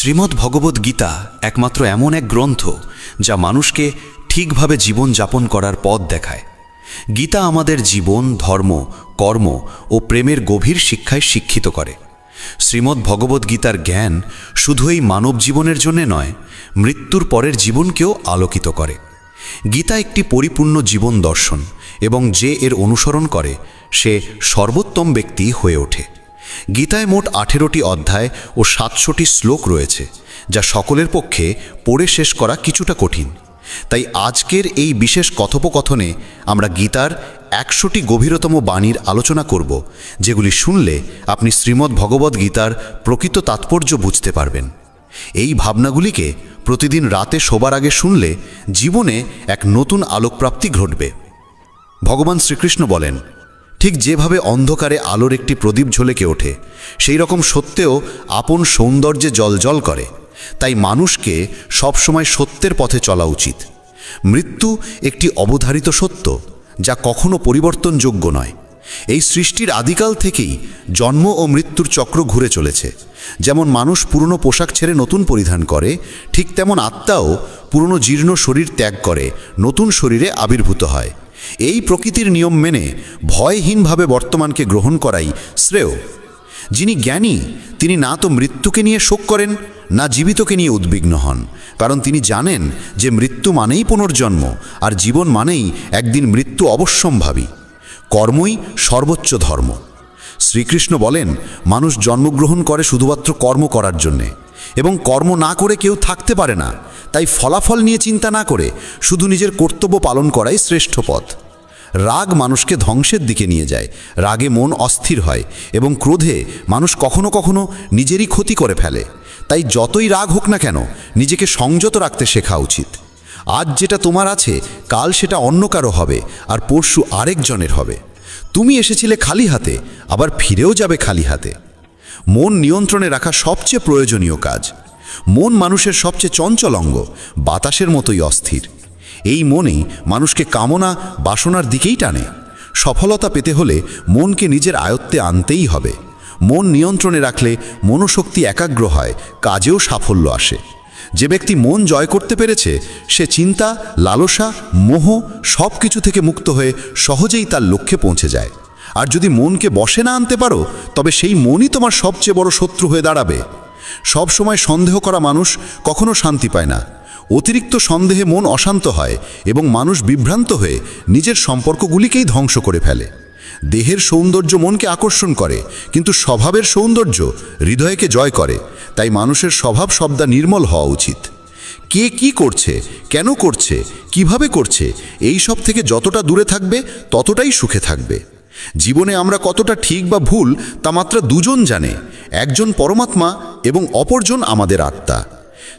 শ্রীমদ্ ভগবদ্ গীতা একমাত্র এমন এক গ্রন্থ যা মানুষকে ঠিকভাবে জীবন যাপন করার পথ দেখায়। গীতা আমাদের জীবন, ধর্ম, কর্ম ও প্রেমের গভীর শিক্ষায় শিক্ষিত করে। শ্রীমদ্ ভগবদ্ গীতার জ্ঞান শুধু এই মানব জীবনের জন্য নয়, মৃত্যুর পরের জীবনকেও আলোকিত করে। গীতা একটি পরিপূর্ণ জীবন দর্শন এবং যে এর অনুসরণ করে সে সর্বোত্তম ব্যক্তি হয়ে ওঠে। গীতায় মোট 18টি অধ্যায় ও 700টি শ্লোক রয়েছে, যা সকলের পক্ষে পড়ে শেষ করা কিছুটা কঠিন। তাই আজকের এই বিশেষ কথোপকথনে আমরা গীতার 100টি গভীরতম বাণীর আলোচনা করব, যেগুলি শুনলে আপনি শ্রীমদ্ ভগবদ্ গীতার প্রকৃত তাৎপর্য বুঝতে পারবেন। এই ভাবনাগুলিকে প্রতিদিন রাতে শোবার আগে শুনলে জীবনে এক নতুন আলোকপ্রাপ্তি ঘটবে। ভগবান শ্রীকৃষ্ণ বলেন, ঠিক যেভাবে অন্ধকারে আলোর একটি প্রদীপ ঝলকে ওঠে, সেই রকম সত্যেও আপন সৌন্দর্যে জ্বলজ্বল করে। তাই মানুষকে সবসময় সত্যের পথে চলা উচিত। মৃত্যু একটি অবধারিত সত্য, যা কখনো পরিবর্তনযোগ্য নয়। এই সৃষ্টির আদিকাল থেকেই জন্ম ও মৃত্যুর চক্র ঘুরে চলেছে। যেমন মানুষ পুরনো পোশাক ছেড়ে নতুন পরিধান করে, ঠিক তেমন আত্মাও পুরনো জীর্ণ শরীর ত্যাগ করে নতুন শরীরে আবির্ভূত হয়। এই প্রকৃতির নিয়ম মেনে ভয়হীনভাবে বর্তমানকে গ্রহণ করাই শ্রেয়। যিনি জ্ঞানী তিনি না তো মৃত্যুকে নিয়ে শোক করেন, না জীবিতকে নিয়ে উদ্বিগ্ন হন, কারণ তিনি জানেন যে মৃত্যু মানেই পুনর্জন্ম, আর জীবন মানেই একদিন মৃত্যু অবশ্যম্ভাবী। কর্মই সর্বোচ্চ ধর্ম। শ্রীকৃষ্ণ বলেন, মানুষ জন্মগ্রহণ করে শুধুমাত্র কর্ম করার জন্যে, এবং কর্ম না করে কেউ থাকতে পারে না। তাই ফলাফল নিয়ে চিন্তা না করে শুধু নিজের কর্তব্য পালন করাই শ্রেষ্ঠ পথ। রাগ মানুষকে ধ্বংসের দিকে নিয়ে যায়। রাগে মন অস্থির হয় এবং ক্রোধে মানুষ কখনো কখনো নিজেরই ক্ষতি করে ফেলে। তাই যতই রাগ হোক না কেন, নিজেকে সংযত রাখতে শেখা উচিত। আজ যেটা তোমার আছে, কাল সেটা অন্য কারো হবে, আর পরশু আরেকজনের হবে। তুমি এসেছিলে খালি হাতে, আবার ফিরেও যাবে খালি হাতে। মন নিয়ন্ত্রণে রাখা সবচেয়ে প্রয়োজনীয় কাজ। মন মানুষের সবচেয়ে চঞ্চল অঙ্গ, বাতাসের মতোই অস্থির। এই মনেই মানুষকে কামনা, বাসনার দিকেই টানে। সফলতা পেতে হলে মনকে নিজের আয়ত্তে আনতেই হবে। মন নিয়ন্ত্রণে রাখলে মনোশক্তি একাগ্র হয়, কাজেও সাফল্য আসে। যে ব্যক্তি মন জয় করতে পেরেছে, সে চিন্তা, লালসা, মোহ সব কিছু থেকে মুক্ত হয়ে সহজেই তার লক্ষ্যে পৌঁছে যায়। আর যদি মনকে বশে না আনতে পারো, তবে সেই মনই তোমার সবচেয়ে বড় শত্রু হয়ে দাঁড়াবে। সব সময় সন্দেহ করা মানুষ কখনো শান্তি পায় না। অতিরিক্ত সন্দেহে মন অশান্ত হয় এবং মানুষ বিভ্রান্ত হয়ে নিজের সম্পর্কগুলিকেই ধ্বংস করে ফেলে। দেহের সৌন্দর্য মনকে আকর্ষণ করে, কিন্তু স্বভাবের সৌন্দর্য হৃদয়কে জয় করে। তাই মানুষের স্বভাব সবদা নির্মল হওয়া উচিত। কে কি করছে, কেন করছে, কিভাবে করছে, এই সব থেকে যতটা দূরে থাকবে ততটাই সুখে থাকবে। জীবনে আমরা কতটা ঠিক বা ভুল তা মাত্র দুজন জানে, একজন পরমাত্মা এবং অপরজন আমাদের আত্মা।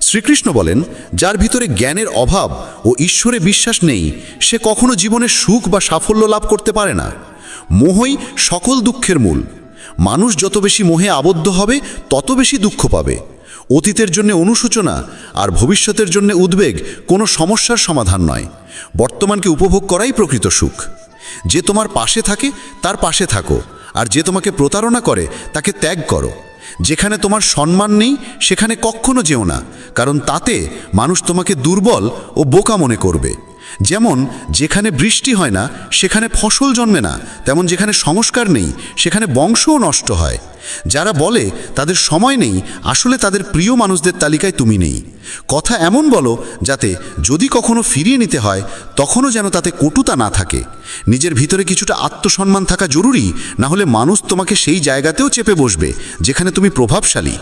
শ্রীকৃষ্ণ বলেন, যার ভিতরে জ্ঞানের অভাব ও ঈশ্বরে বিশ্বাস নেই, সে কখনো জীবনে সুখ বা সাফল্য লাভ করতে পারে না। মোহই সকল দুঃখের মূল। মানুষ যত বেশি মোহে আবদ্ধ হবে, তত বেশি দুঃখ পাবে। অতীতের জন্য অনুশোচনা আর ভবিষ্যতের জন্য উদ্বেগ কোনো সমস্যার সমাধান নয়। বর্তমানকে উপভোগ করাই প্রকৃত সুখ। যে তোমার পাশে থাকে তার পাশে থাকো, আর যে তোমাকে প্রতারণা করে তাকে ত্যাগ করো। যেখানে তোমার সম্মান নেই সেখানে কখনো যেও না, কারণ তাতে মানুষ তোমাকে দুর্বল ও বোকা মনে করবে। যেমন যেখানে বৃষ্টি হয় না সেখানে ফসল জন্মে না, তেমন যেখানে সংস্কার নেই সেখানে বংশও নষ্ট হয়। যারা বলে তাদের সময় নেই, আসলে তাদের প্রিয় মানুষদের তালিকায় তুমি নেই। কথা এমন বলো যাতে যদি কখনো ফিরিয়ে নিতে হয় তখনও যেন তাতে কটুতা না থাকে। নিজের ভিতরে কিছুটা আত্মসম্মান থাকা জরুরি, না হলে মানুষ তোমাকে সেই জায়গাতেও চেপে বসবে যেখানে তুমি প্রভাবশালী।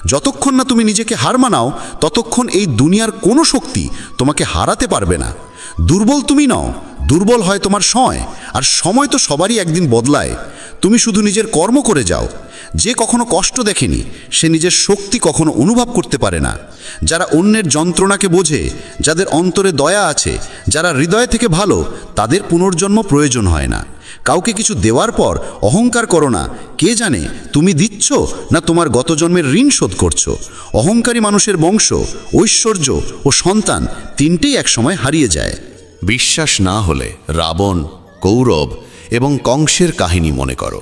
যতক্ষণ না তুমি নিজেকে হার মানাও, ততক্ষণ এই দুনিয়ার কোনো শক্তি তোমাকে হারাতে পারবে না। দুর্বল তুমি নও, দুর্বল হয় তোমার সময়, আর সময় তো সবারই একদিন বদলায়। তুমি শুধু নিজের কর্ম করে যাও। যে কখনো কষ্ট দেখেনি সে নিজের শক্তি কখনো অনুভব করতে পারে না। যারা অন্যের যন্ত্রণাকে বোঝে, যাদের অন্তরে দয়া আছে, যারা হৃদয় থেকে ভালো, তাদের পুনর্জন্ম প্রয়োজন হয় না। কাউকে কিছু দেওয়ার পর অহংকার করো না। কে জানে তুমি দিচ্ছ না তোমার গত জন্মের ঋণ শোধ করছো। অহংকারী মানুষের বংশ, ঐশ্বর্য ও সন্তান তিনটেই একসময় হারিয়ে যায়। বিশ্বাস না হলে রাবণ, কৌরব এবং কংসের কাহিনী মনে করো।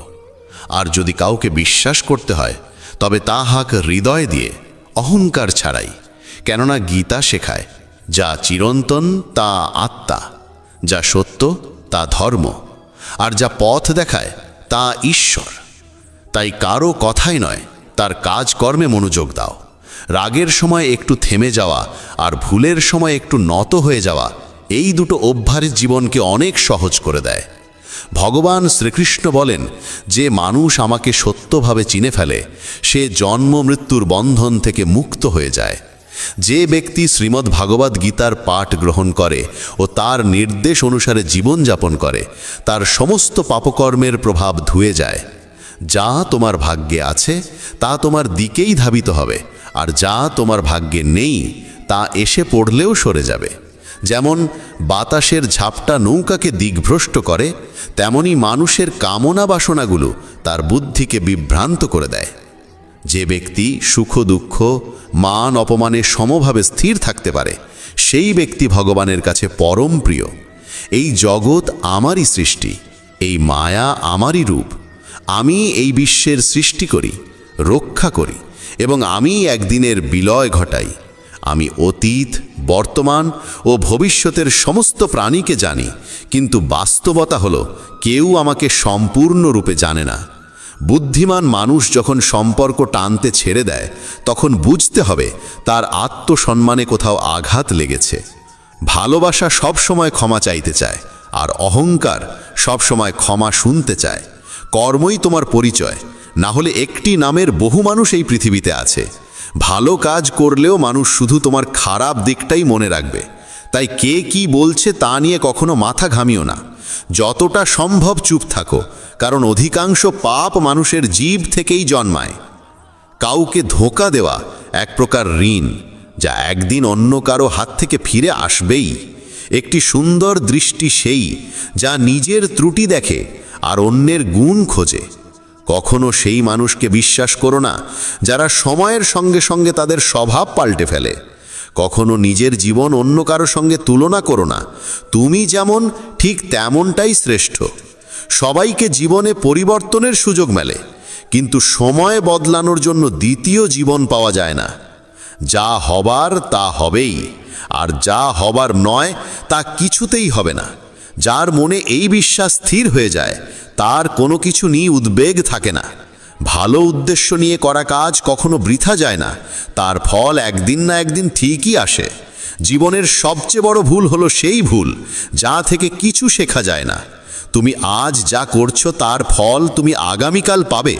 আর যদি কাউকে বিশ্বাস করতে হয়, তবে তা হাক হৃদয় দিয়ে, অহংকার ছাড়াই। কেননা গীতা শেখায়, যা চিরন্তন তা আত্মা, যা সত্য তা ধর্ম, আর যা পথ দেখায় তা ঈশ্বর। তাই কারো কথাই নয়, তার কাজকর্মে মনোযোগ দাও। রাগের সময় একটু থেমে যাওয়া আর ভুলের সময় একটু নত হয়ে যাওয়া, এই দুটো অভ্যাস জীবনকে অনেক সহজ করে দেয়। ভগবান শ্রীকৃষ্ণ বলেন, যে মানুষ আমাকে সত্যভাবে চিনে ফেলে সে জন্ম মৃত্যুর বন্ধন থেকে মুক্ত হয়ে যায়। যে ব্যক্তি শ্রীমদ্ ভাগবত গীতার পাঠ গ্রহণ করে ও তার নির্দেশ অনুসারে জীবনযাপন করে, তার সমস্ত পাপকর্মের প্রভাব ধুয়ে যায়। যা তোমার ভাগ্যে আছে তা তোমার দিকেই ধাবিত হবে, আর যা তোমার ভাগ্যে নেই তা এসে পড়লেও সরে যাবে। যেমন বাতাসের ঝাপটা নৌকাকে দিকভ্রষ্ট করে, তেমনি মানুষের কামনা বাসনাগুলো তার বুদ্ধিকে বিভ্রান্ত করে দেয়। যে ব্যক্তি সুখ দুঃখ মান অপমানে সমভাবে স্থির থাকতে পারে, সেই ব্যক্তি ভগবানের কাছে পরম প্রিয়। এই জগৎ আমারই সৃষ্টি, এই মায়া আমারই রূপ। আমি এই বিশ্বের সৃষ্টি করি, রক্ষা করি এবং আমি একদিনের বিলয় ঘটাই। আমি অতীত, বর্তমান ও ভবিষ্যতের সমস্ত প্রাণীকে জানি, কিন্তু বাস্তবতা হলো কেউ আমাকে সম্পূর্ণরূপে জানে না। বুদ্ধিমান মানুষ যখন সম্পর্ক টানতে ছেড়ে দেয়, তখন বুঝতে হবে তার আত্মসম্মানে কোথাও আঘাত লেগেছে। ভালোবাসা সবসময় ক্ষমা চাইতে চায়, আর অহংকার সবসময় ক্ষমা শুনতে চায়। কর্মই তোমার পরিচয়, না হলে একটি নামের বহু মানুষ এই পৃথিবীতে আছে। ভালো কাজ করলেও মানুষ শুধু তোমার খারাপ দিকটাই মনে রাখবে। তাই কে কি বলছে তা নিয়ে কখনো মাথা ঘামিও না। যতটা সম্ভব চুপ থাকো, কারণ অধিকাংশ পাপ মানুষের জীব থেকেই জন্মায়। কাউকে ধোঁকা দেওয়া এক প্রকার ঋণ, যা একদিন অন্য কারো হাত থেকে ফিরে আসবেই। একটি সুন্দর দৃষ্টি সেই যা নিজের ত্রুটি দেখে আর অন্যের গুণ খোঁজে। কখনো সেই মানুষকে বিশ্বাস করো না যারা সময়ের সঙ্গে সঙ্গে তাদের স্বভাব পাল্টে ফেলে। কখনো নিজের জীবন অন্য কারো সঙ্গে তুলনা করো না। তুমি যেমন ঠিক তেমনটাই শ্রেষ্ঠ। সবাইকে জীবনে পরিবর্তনের সুযোগ মেলে, কিন্তু সময় বদলানোর জন্য দ্বিতীয় জীবন পাওয়া যায় না। যা হবার তা হবেই, আর যা হবার নয় তা কিছুতেই হবে না। যার মনে এই বিশ্বাস স্থির হয়ে যায়, তার কোনো কিছু নিয়ে উদ্বেগ থাকে না। ভালো উদ্দেশ্য নিয়ে করা কাজ কখনো বৃথা যায় না, তার ফল একদিন না একদিন ঠিকই আসে। জীবনের সবচেয়ে বড় ভুল হলো সেই ভুল যা থেকে কিছু শেখা যায় না। তুমি আজ যা করছো তার ফল তুমি আগামীকাল পাবে,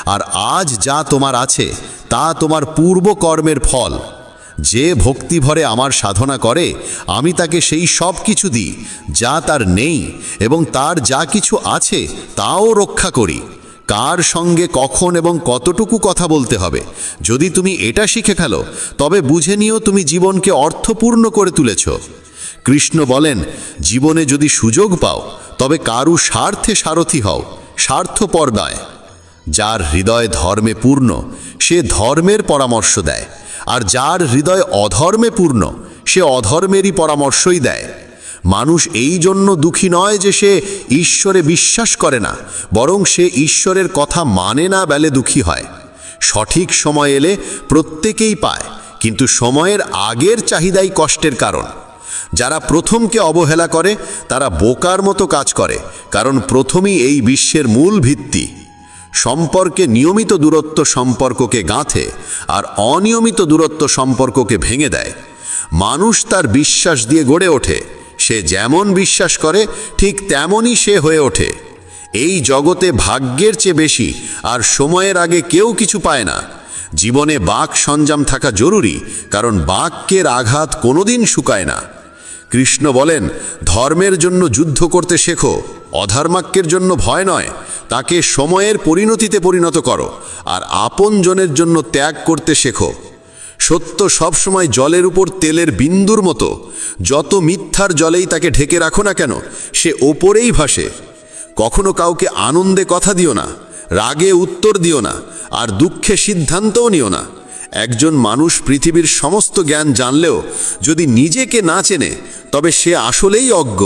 আর আজ যা তোমার আছে তা তোমার পূর্ব কর্মের ফল। যে ভক্তি ভরে আমার সাধনা করে, আমি তাকে সেই সব কিছু দিই যা তার নেই, এবং তার যা কিছু আছে তাও রক্ষা করি। কার সঙ্গে কখন এবং কতটুকু কথা বলতে হবে, যদি তুমি এটা শিখে ফেলো, তবে বুঝে নিও তুমি জীবনকে অর্থপূর্ণ করে তুলেছ। কৃষ্ণ বলেন, জীবনে যদি সুযোগ পাও তবে কারু স্বার্থে সারথি হও, স্বার্থপর নয়। যার হৃদয় ধর্মে পূর্ণ সে ধর্মের পরামর্শ দেয়, আর যার হৃদয় অধর্মে পূর্ণ সে অধর্মেরই পরামর্শই দেয়। মানুষ এই জন্য দুঃখী নয় যে সে ঈশ্বরে বিশ্বাস করে না, বরং সে ঈশ্বরের কথা মানে না বলে দুঃখী হয়। সঠিক সময় এলে প্রত্যেকেই পায়, কিন্তু সময়ের আগের চাহিদাই কষ্টের কারণ। যারা প্রথমকে অবহেলা করে তারা বোকার মতো কাজ করে, কারণ প্রথমই এই বিশ্বের মূল ভিত্তি। সম্পর্কে নিয়মিত দূরত্ব সম্পর্ককে গাঁথে, আর অনিয়মিত দূরত্ব সম্পর্ককে ভেঙে দেয়। মানুষ তার বিশ্বাস দিয়ে গড়ে ওঠে, সে যেমন বিশ্বাস করে ঠিক তেমনই সে হয়ে ওঠে। এই জগতে ভাগ্যের চেয়ে বেশি আর সময়ের আগে কেউ কিছু পায় না। জীবনে বাক সঞ্জাম থাকা জরুরি, কারণ বাক্যের আঘাত কোনোদিন শুকায় না। কৃষ্ণ বলেন, ধর্মের জন্য যুদ্ধ করতে শেখো, অধর্মাক্যের জন্য ভয় নয়। তাকে সময়ের পরিণতিতে পরিণত করো, আর আপনজনের জন্য ত্যাগ করতে শেখো। সত্য সবসময় জলের উপর তেলের বিন্দুর মতো, যত মিথ্যার জলেই তাকে ঢেকে রাখো না কেন, সে ওপরেই ভাসে। কখনো কাউকে আনন্দে কথা দিও না, রাগে উত্তর দিও না, আর দুঃখে সিদ্ধান্তও নিও না। একজন মানুষ পৃথিবীর সমস্ত জ্ঞান জানলেও যদি নিজেকে না চেনে, তবে সে আসলেই অজ্ঞ।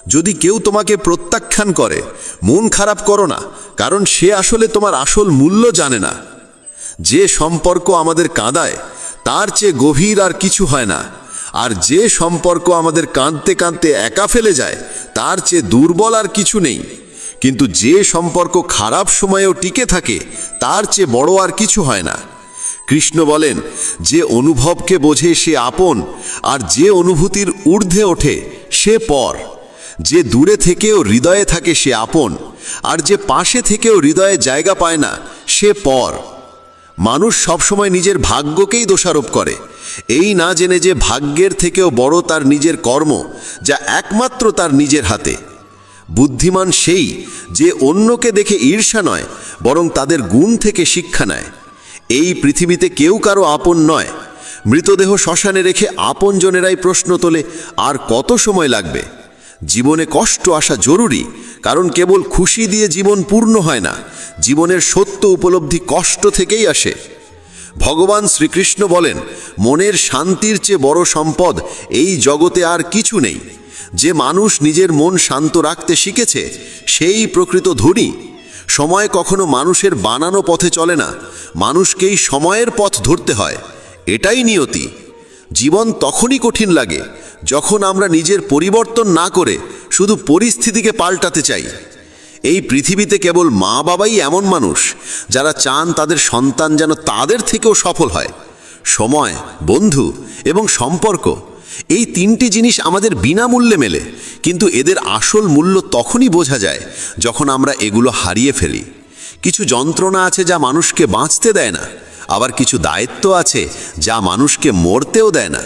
যদি কেউ তোমাকে প্রত্যাখ্যান করে, মন খারাপ করো না, কারণ সে আসলে তোমার আসল মূল্য জানে না। যে সম্পর্ক আমাদের কাঁদায় তার চেয়ে গভীর আর কিছু হয় না। আর যে সম্পর্ক আমাদের কাঁদতে কাঁদতে একা ফেলে যায় তার চেয়ে দুর্বল আর কিছু নেই। কিন্তু যে সম্পর্ক খারাপ সময়েও টিকে থাকে তার চেয়ে বড় আর কিছু হয় না। কৃষ্ণ বলেন, যে অনুভবকে বোঝে সে আপন, আর যে অনুভূতির ঊর্ধ্বে ওঠে সে পর। যে দূরে থেকেও হৃদয়ে থাকে সে আপন, আর যে পাশে থেকেও হৃদয়ে জায়গা পায় না সে পর। মানুষ সবসময় নিজের ভাগ্যকেই দোষারোপ করে, এই না জেনে যে ভাগ্যের থেকেও বড় তার নিজের কর্ম, যা একমাত্র তার নিজের হাতে। বুদ্ধিমান সেই যে অন্যকে দেখে ঈর্ষা নয়, বরং তাদের গুণ থেকে শিক্ষা নেয়। এই পৃথিবীতে কেউ কারো আপন নয়। মৃতদেহ শ্মশানে রেখে আপনজনেরাই প্রশ্ন তোলে, আর কত সময় লাগবে? জীবনে কষ্ট আসা জরুরি, কারণ কেবল খুশি দিয়ে জীবন পূর্ণ হয় না। জীবনের সত্য উপলব্ধি কষ্ট থেকেই আসে। ভগবান শ্রীকৃষ্ণ বলেন, মনের শান্তির চেয়ে বড় সম্পদ এই জগতে আর কিছু নেই। যে মানুষ নিজের মন শান্ত রাখতে শিখেছে সেই প্রকৃত ধনী। সময় কখনো মানুষের বানানো পথে চলে না, মানুষকেই সময়ের পথ ধরতে হয়। এটাই নিয়তি। জীবন তখনই কঠিন লাগে যখন আমরা নিজের পরিবর্তন না করে শুধু পরিস্থিতিকে পাল্টাতে চাই। এই পৃথিবীতে কেবল মা বাবাই এমন মানুষ যারা চান তাদের সন্তান যেন তাদের থেকেও সফল হয়। সময়, বন্ধু এবং সম্পর্ক, এই তিনটি জিনিস আমাদের বিনামূল্যে মেলে, কিন্তু এদের আসল মূল্য তখনই বোঝা যায় যখন আমরা এগুলো হারিয়ে ফেলি। কিছু যন্ত্রণা আছে যা মানুষকে বাঁচতে দেয় না, আবার কিছু দায়িত্ব আছে যা মানুষকে মরতেও দেয় না।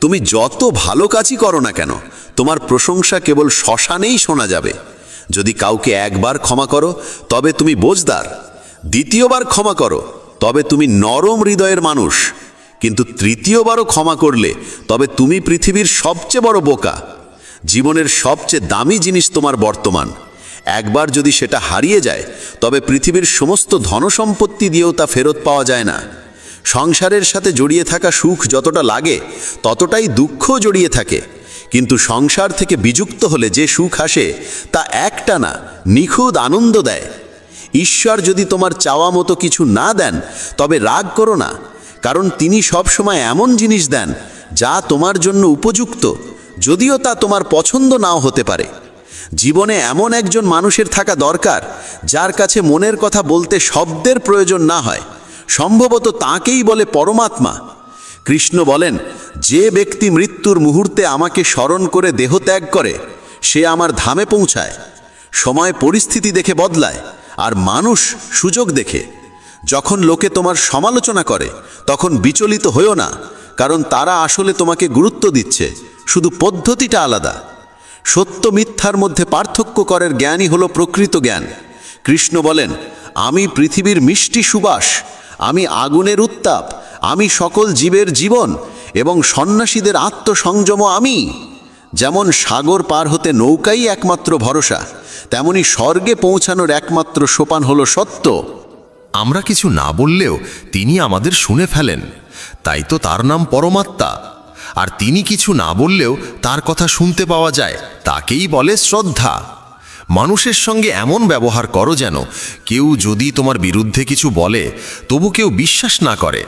তুমি যত ভালো কাজই করো না কেন, তোমার প্রশংসা কেবল শ্মশানেই শোনা যাবে। যদি কাউকে একবার ক্ষমা করো তবে তুমি বোঝদার, দ্বিতীয়বার ক্ষমা করো তবে তুমি নরম হৃদয়ের মানুষ, কিন্তু তৃতীয়বারও ক্ষমা করলে তবে তুমি পৃথিবীর সবচেয়ে বড় বোকা। জীবনের সবচেয়ে দামি জিনিস তোমার বর্তমান। একবার যদি সেটা হারিয়ে যায় তবে পৃথিবীর সমস্ত ধনসম্পত্তি দিয়েও তা ফেরত পাওয়া যায় না। সংসারের সাথে জড়িয়ে থাকা সুখ যতটা লাগে ততটাই দুঃখও জড়িয়ে থাকে, কিন্তু সংসার থেকে বিযুক্ত হলে যে সুখ আসে তা একটা না, নিখুঁত আনন্দ দেয়। ঈশ্বর যদি তোমার চাওয়া মতো কিছু না দেন তবে রাগ করো না, কারণ তিনি সবসময় এমন জিনিস দেন যা তোমার জন্য উপযুক্ত, যদিও তা তোমার পছন্দ নাও হতে পারে। জীবনে এমন একজন মানুষের থাকা দরকার যার কাছে মনের কথা বলতে শব্দের প্রয়োজন না হয়। সম্ভবত তাকেই বলে পরমাত্মা। কৃষ্ণ বলেন, যে ব্যক্তি মৃত্যুর মুহূর্তে আমাকে স্মরণ করে দেহ ত্যাগ করে সে আমার ধামে পৌঁছায়। সময় পরিস্থিতি দেখে বদলায়, আর মানুষ সুযোগ দেখে। যখন লোকে তোমার সমালোচনা করে তখন বিচলিত হইও না, কারণ তারা আসলে তোমাকে গুরুত্ব দিচ্ছে, শুধু পদ্ধতিটা আলাদা। সত্য মিথ্যার মধ্যে পার্থক্য করার জ্ঞানই হলো প্রকৃত জ্ঞান। কৃষ্ণ বলেন, আমি পৃথিবীর মিষ্টি সুবাস, আমি আগুনের উত্তাপ, আমি সকল জীবের জীবন এবং সন্ন্যাসীদের আত্মসংযম আমি। যেমন সাগর পার হতে নৌকাই একমাত্র ভরসা, তেমনি স্বর্গে পৌঁছানোর একমাত্র সোপান হলো সত্য। আমরা কিছু না বললেও তিনি আমাদের শুনে ফেলেন, তাই তো তার নাম পরমাত্মা। আর তিনি কিছু না বললেও তার কথা শুনতে পাওয়া যায়, তাকেই বলে শ্রদ্ধা। মানুষের সঙ্গে এমন ব্যবহার করো যেন কেউ যদি তোমার বিরুদ্ধে কিছু বলে তবু কেউ বিশ্বাস না করে।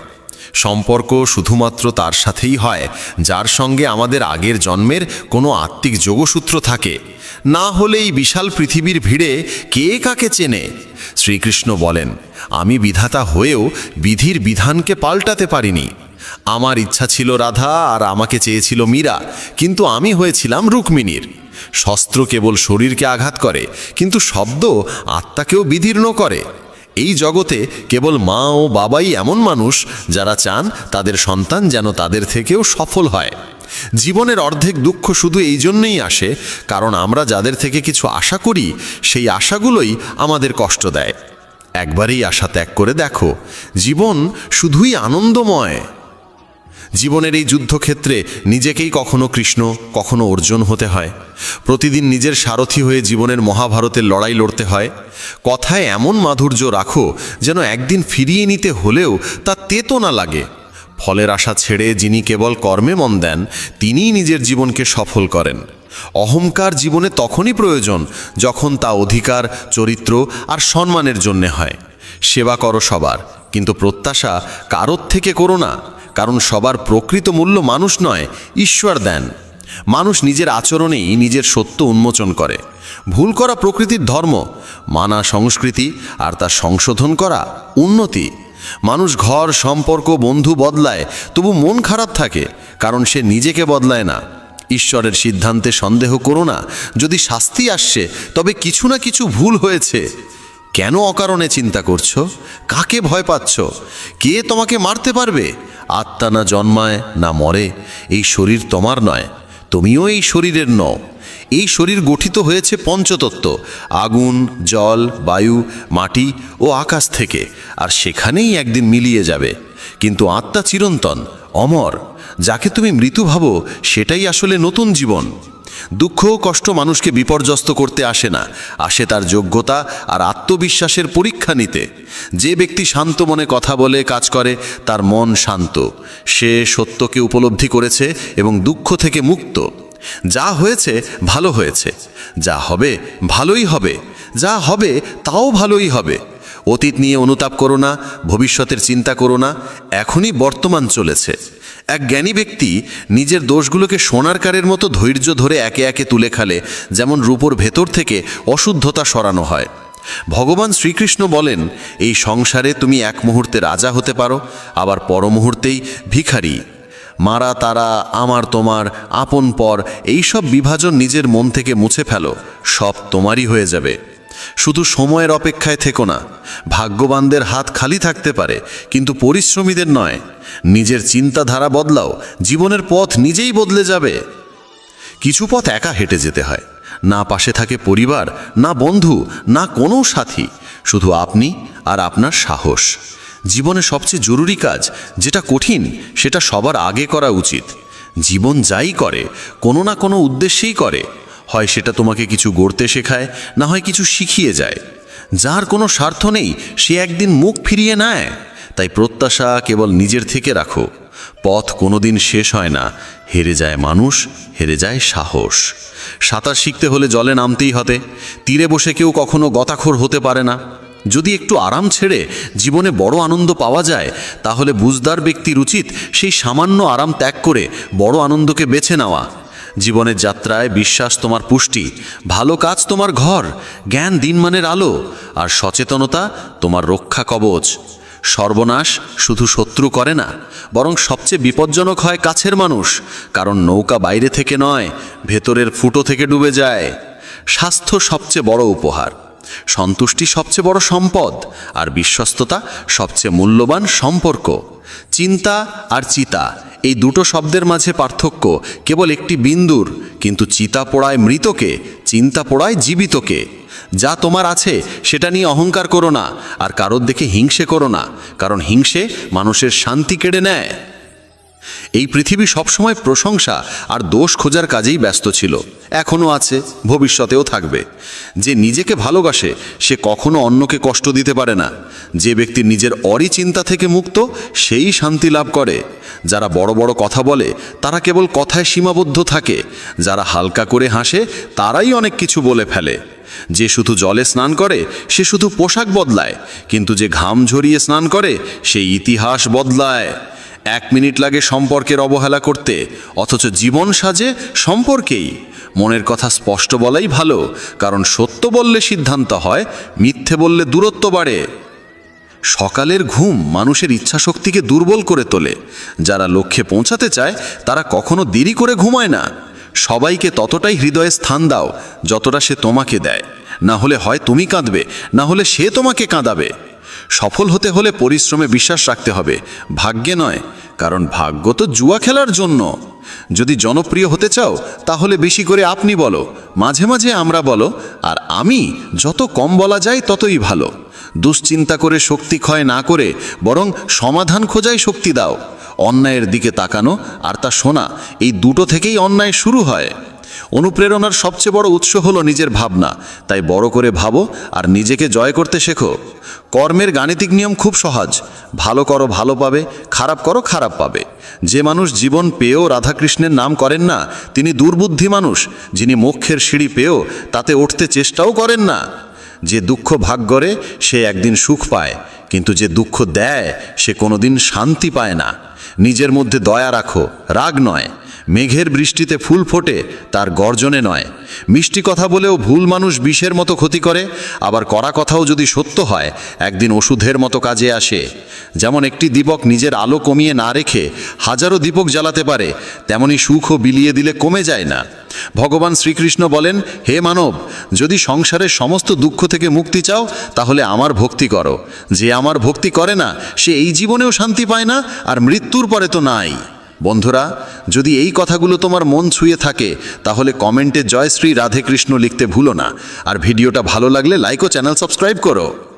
সম্পর্ক শুধুমাত্র তার সাথেই হয় যার সঙ্গে আমাদের আগের জন্মের কোনো আত্মিক যোগসূত্র থাকে, না হলে এই বিশাল পৃথিবীর ভিড়ে কে কাকে চেনে। শ্রীকৃষ্ণ বলেন, আমি বিধাতা হয়েও বিধির বিধানকে পাল্টাতে পারিনি। আমার ইচ্ছা ছিল রাধা আর আমাকে চেয়েছিল মীরা, কিন্তু আমি হয়েছিলাম রুক্মিণীর। শস্ত্র কেবল শরীরকে আঘাত করে, কিন্তু শব্দ আত্মাকেও বিদীর্ণ করে। এই জগতে কেবল মা ও বাবাই এমন মানুষ যারা চান তাদের সন্তান যেন তাদের থেকেও সফল হয়। জীবনের অর্ধেক দুঃখ শুধু এই জন্যই আসে কারণ আমরা যাদের থেকে কিছু আশা করি সেই আশাগুলোই আমাদের কষ্ট দেয়। একবারই আশা ত্যাগ করে দেখো, জীবন শুধুই আনন্দময়। জীবনের এই যুদ্ধক্ষেত্রে নিজেকেই কখনো কৃষ্ণ কখনো অর্জুন হতে হয়। প্রতিদিন নিজের সারথি হয়ে জীবনের মহাভারতের লড়াই লড়তে হয়। কথায় এমন মাধুর্য রাখো যেন একদিন ফিরিয়ে নিতে হলেও তা তেতো না লাগে। ফলের আশা ছেড়ে যিনি কেবল কর্মে মন দেন তিনিই নিজের জীবনকে সফল করেন। অহংকার জীবনে তখনই প্রয়োজন যখন তা অধিকার, চরিত্র আর সম্মানের জন্যে হয়। সেবা করো সবার, কিন্তু প্রত্যাশা কারোর থেকে করো না, কারণ সবার প্রকৃত মূল্য মানুষ নয়, ঈশ্বর দেন। মানুষ নিজের আচরণেই নিজের সত্য উন্মোচন করে। ভুল করা প্রকৃতির ধর্ম, মানা সংস্কৃতি, আর তা সংশোধন করা উন্নতি। মানুষ ঘর, সম্পর্ক, বন্ধু বদলায়, তবু মন খারাপ থাকে, কারণ সে নিজেকে বদলায় না। ঈশ্বরের সিদ্ধান্তে সন্দেহ করো না। যদি শাস্তি আসছে, তবে কিছু না কিছু ভুল হয়েছে। কেন অকারণে চিন্তা করছো? কাকে ভয় পাচ্ছ? কে তোমাকে মারতে পারবে? আত্মা না জন্মায় না মরে। এই শরীর তোমার নয়, তুমিও এই শরীরের নও। এই শরীর গঠিত হয়েছে পঞ্চতত্ত্ব, আগুন, জল, বায়ু, মাটি ও আকাশ থেকে, আর সেখানেই একদিন মিলিয়ে যাবে। কিন্তু আত্মা চিরন্তন, অমর। যাকে তুমি মৃত্যু ভাবো, সেটাই আসলে নতুন জীবন। দুঃখ ও কষ্ট মানুষকে বিপর্যস্ত করতে আসে না, আসে তার যোগ্যতা আর আত্মবিশ্বাসের পরীক্ষা নিতে। যে ব্যক্তি শান্ত মনে কথা বলে, কাজ করে, তার মন শান্ত। সে সত্যকে উপলব্ধি করেছে এবং দুঃখ থেকে মুক্ত। যা হয়েছে ভালো হয়েছে, যা হবে ভালোই হবে, যা হবে তাও ভালোই হবে। অতীত নিয়ে অনুতাপ করো না, ভবিষ্যতের চিন্তা করো না, এখনই বর্তমান চলেছে। এক জ্ঞানী ব্যক্তি নিজের দোষগুলোকে সোনার কারের মতো ধৈর্য ধরে একে একে তুলে খেলে, যেমন রূপোর ভেতর থেকে অশুদ্ধতা সরানো হয়। ভগবান শ্রীকৃষ্ণ বলেন, এই সংসারে তুমি এক মুহূর্তে রাজা হতে পারো, আবার পর মুহূর্তেই ভিখারি। মারা তারা, আমার তোমার, আপন পর, এইসব বিভাজন নিজের মন থেকে মুছে ফেলো, সব তোমারই হয়ে যাবে। শুধু সময়ের অপেক্ষায় থেকো না। ভাগ্যবানদের হাত খালি থাকতে পারে, কিন্তু পরিশ্রমীদের নয়। নিজের চিন্তাধারা বদলাও, জীবনের পথ নিজেই বদলে যাবে। কিছু পথ একা হেঁটে যেতে হয়, না পাশে থাকে পরিবার, না বন্ধু, না কোনো সাথী, শুধু আপনি আর আপনার সাহস। জীবনে সবচেয়ে জরুরি কাজ যেটা কঠিন, সেটা সবার আগে করা উচিত। জীবন যাই করে, কোনো না কোনো উদ্দেশ্যেই করে। হয় সেটা তোমাকে কিছু গড়তে শেখায়, না হয় কিছু শিখিয়ে যায়। যার কোনো স্বার্থ নেই, সে একদিন মুখ ফিরিয়ে নেয়। তাই প্রত্যাশা কেবল নিজের থেকে রাখো। পথ কোনোদিন শেষ হয় না, হেরে যায় মানুষ, হেরে যায় সাহস। সাঁতার শিখতে হলে জলে নামতেই হবে। তীরে বসে কেউ কখনো গতাখোর হতে পারে না। যদি একটু আরাম ছেড়ে জীবনে বড় আনন্দ পাওয়া যায়, তাহলে বুঝদার ব্যক্তির উচিত সেই সামান্য আরাম ত্যাগ করে বড় আনন্দকে বেছে নেওয়া। জীবনের যাত্রায় বিশ্বাস তোমার পুষ্টি, ভালো কাজ তোমার ঘর, জ্ঞান দিনমানের আলো, আর সচেতনতা তোমার রক্ষা কবচ। সর্বনাশ শুধু শত্রু করে না, বরং সবচেয়ে বিপজ্জনক হয় কাছের মানুষ, কারণ নৌকা বাইরে থেকে নয়, ভেতরের ফুটো থেকে ডুবে যায়। স্বাস্থ্য সবচেয়ে বড় উপহার, সন্তুষ্টি সবচেয়ে বড় সম্পদ, আর বিশ্বস্ততা সবচেয়ে মূল্যবান সম্পর্ক। চিন্তা আর চিতা, এই দুটো শব্দের মাঝে পার্থক্য কেবল একটি বিন্দুর, কিন্তু চিতা পোড়ায় মৃতকে, চিন্তা পোড়ায় জীবিতকে। যা তোমার আছে সেটা নিয়ে অহংকার করো না, আর কারোর দেখে হিংসে করো না, কারণ হিংসে মানুষের শান্তি কেড়ে নেয়। এই পৃথিবী সবসময় প্রশংসা আর দোষ খোঁজার কাজেই ব্যস্ত ছিল, এখনও আছে, ভবিষ্যতেও থাকবে। যে নিজেকে ভালোবাসে সে কখনো অন্যকে কষ্ট দিতে পারে না। যে ব্যক্তি নিজের অরিচিন্তা থেকে মুক্ত, সেই শান্তি লাভ করে। যারা বড় বড় কথা বলে, তারা কেবল কথায় সীমাবদ্ধ থাকে। যারা হালকা করে হাসে, তারাই অনেক কিছু বলে ফেলে। যে শুধু জলে স্নান করে, সে শুধু পোশাক বদলায়, কিন্তু যে ঘাম ঝরিয়ে স্নান করে, সেই ইতিহাস বদলায়। 1 মিনিট লাগে সম্পর্কের অবহেলা করতে, অথচ জীবন সাজে সম্পর্কেই। মনের কথা স্পষ্ট বলাই ভালো, কারণ সত্য বললে সিদ্ধান্ত হয়, মিথ্যে বললে দূরত্ব বাড়ে। সকালের ঘুম মানুষের ইচ্ছাশক্তিকে দুর্বল করে তোলে। যারা লক্ষ্যে পৌঁছাতে চায়, তারা কখনো দেরি করে ঘুমায় না। সবাইকে ততটাই হৃদয়ে স্থান দাও যতটা সে তোমাকে দেয়। না হলে হয় তুমি কাঁদবে, না হলে সে তোমাকে কাঁদাবে। সফল হতে হলে পরিশ্রমে বিশ্বাস রাখতে হবে, ভাগ্যে নয়, কারণ ভাগ্য তো জুয়া খেলার জন্য। যদি জনপ্রিয় হতে চাও, তাহলে বেশি করে আপনি বলো, মাঝে মাঝে আমরা বলো, আর আমি যত কম বলা যায় ততই ভালো। দুশ্চিন্তা করে শক্তি ক্ষয় না করে বরং সমাধান খোঁজাই শক্তি দাও। অন্যায়ের দিকে তাকানো আর তা শোনা, এই দুটো থেকেই অন্যায় শুরু হয়। অনুপ্রেরণার সবচেয়ে বড় উৎস হলো নিজের ভাবনা। তাই বড় করে ভাবো আর নিজেকে জয় করতে শেখো। কর্মের গাণিতিক নিয়ম খুব সহজ, ভালো করো ভালো পাবে, খারাপ করো খারাপ পাবে। যে মানুষ জীবন পেয়েও রাধাকৃষ্ণের নাম করেন না, তিনি দুর্বুদ্ধি মানুষ। যিনি মোক্ষের সিঁড়ি পেয়েও তাতে উঠতে চেষ্টাও করেন না। যে দুঃখ ভাগ করে, সে একদিন সুখ পায়, কিন্তু যে দুঃখ দেয় সে কোনোদিন শান্তি পায় না। নিজের মধ্যে দয়া রাখো, রাগ নয়। মেঘের বৃষ্টিতে ফুল ফোটে, তার গর্জনে নয়। মিষ্টি কথা বলেও ভুল মানুষ বিষের মতো ক্ষতি করে, আবার কড়া কথাও যদি সত্য হয় একদিন ওষুধের মতো কাজে আসে। যেমন একটি দীপক নিজের আলো কমিয়ে না রেখে হাজারো দীপক জ্বালাতে পারে, তেমনি সুখও বিলিয়ে দিলে কমে যায় না। ভগবান শ্রীকৃষ্ণ বলেন, হে মানব, যদি সংসারের সমস্ত দুঃখ থেকে মুক্তি চাও তাহলে আমার ভক্তি করো। যে আমার ভক্তি করে না সে এই জীবনেও শান্তি পায় না, আর মৃত্যুর পরে তো নাই। বন্ধুরা, যদি এই কথাগুলো তোমার মন ছুঁয়ে থাকে তাহলে কমেন্টে জয় শ্রী রাধে কৃষ্ণ লিখতে ভুলো না। আর ভিডিওটা ভালো লাগলে লাইক ও চ্যানেল সাবস্ক্রাইব করো।